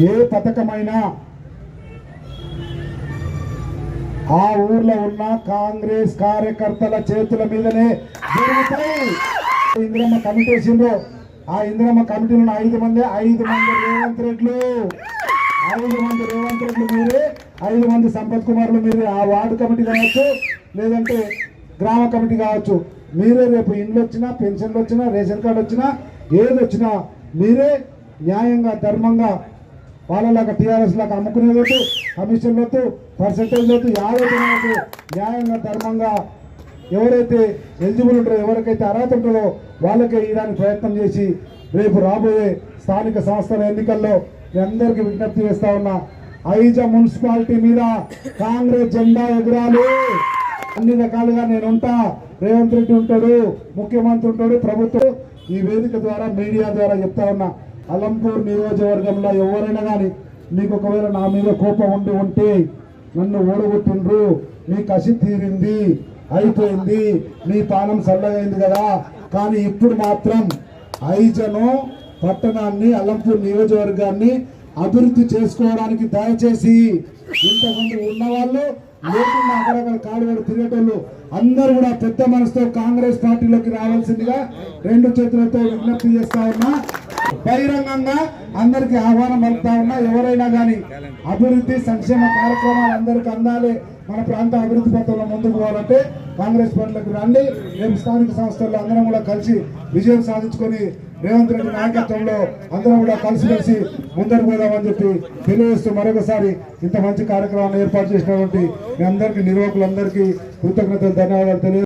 ఏ పథకమైనా ఆ ఊర్లో ఉన్న కాంగ్రెస్ కార్యకర్తల చేతుల మీదనే జరుగుతాయి. ఇందిరమ్మ కమిటీ వేసిండ్రు. ఆ ఇందిరమ్మ కమిటీలో 5 మంది రేవంత్ రెడ్లు, 5 మంది రేవంత్ రెడ్లు మీరే, 5 మంది సంపత్ కుమార్లు మీరే. ఆ వార్డు కమిటీ కావచ్చు, లేదంటే గ్రామ కమిటీ కావచ్చు, మీరే రేపు ఇండ్లు వచ్చినా, పెన్షన్లు వచ్చినా, రేషన్ కార్డు వచ్చినా, ఏది వచ్చినా మీరే న్యాయంగా ధర్మంగా వాళ్ళలాగా టీఆర్ఎస్ లాగా అమ్ముకునేది వద్దు, కమిషన్ వద్దు, పర్సెంటేజ్ వద్దు, యాభై న్యాయంగా ధర్మంగా ఎవరైతే ఎలిజిబుల్ ఉంటారో, ఎవరికైతే అర్హత ఉంటుందో వాళ్ళకే ఇవ్వడానికి ప్రయత్నం చేసి రేపు రాబోయే స్థానిక సంస్థల ఎన్నికల్లో మీ అందరికీ విజ్ఞప్తి చేస్తా ఉన్నా. ఐజ మున్సిపాలిటీ మీద కాంగ్రెస్ జెండా ఎగురాలి. అన్ని రకాలుగా నేను ఉంటా. రేవంత్ రెడ్డి ఉంటాడు, ముఖ్యమంత్రి ఉంటాడు, ప్రభుత్వం. ఈ వేదిక ద్వారా మీడియా ద్వారా చెప్తా ఉన్నా, అలంపూర్ నియోజకవర్గంలో ఎవరైనా కానీ మీకు ఒకవేళ నా మీద కోపం ఉంటే నన్ను ఓడగొట్టిండ్రు, మీ కసి తీరింది, అయిపోయింది, మీ పానం చల్లగైంది కదా. కానీ ఇప్పుడు మాత్రం ఐజను పట్టణాన్ని, అలంపూర్ నియోజకవర్గాన్ని అభివృద్ధి చేసుకోవడానికి దయచేసి ఇంతకుముందు ఉన్నవాళ్ళు లేకుండా అక్కడక్కడ కాలువలు తిరిగేటోళ్ళు అందరూ కూడా పెద్ద మనసుతో కాంగ్రెస్ పార్టీలోకి రావాల్సిందిగా 2 చేతులతో విజ్ఞప్తి చేస్తా ఉన్నా. బహిరంగంగా అందరికీ ఆహ్వానం పలుకుతా ఉన్నా. ఎవరైనా కానీ అభివృద్ధి సంక్షేమ కార్యక్రమాలు అందరికీ అందాలి, మన ప్రాంత అభివృద్ధి పథంలో ముందుకు పోవాలంటే కాంగ్రెస్ పార్టీలకు రండి. రేపు స్థానిక సంస్థల్లో అందరం కూడా కలిసి విజయం సాధించుకొని రేవంత్ రెడ్డి నాయకత్వంలో అందరం కూడా కలిసి ముందరకు పోదామని చెప్పి తెలియజేస్తూ మరొకసారి ఇంత మంచి కార్యక్రమాన్ని ఏర్పాటు చేసినటువంటి మీ అందరికీ, నిర్వాహకులందరికీ కృతజ్ఞతలు, ధన్యవాదాలు తెలియ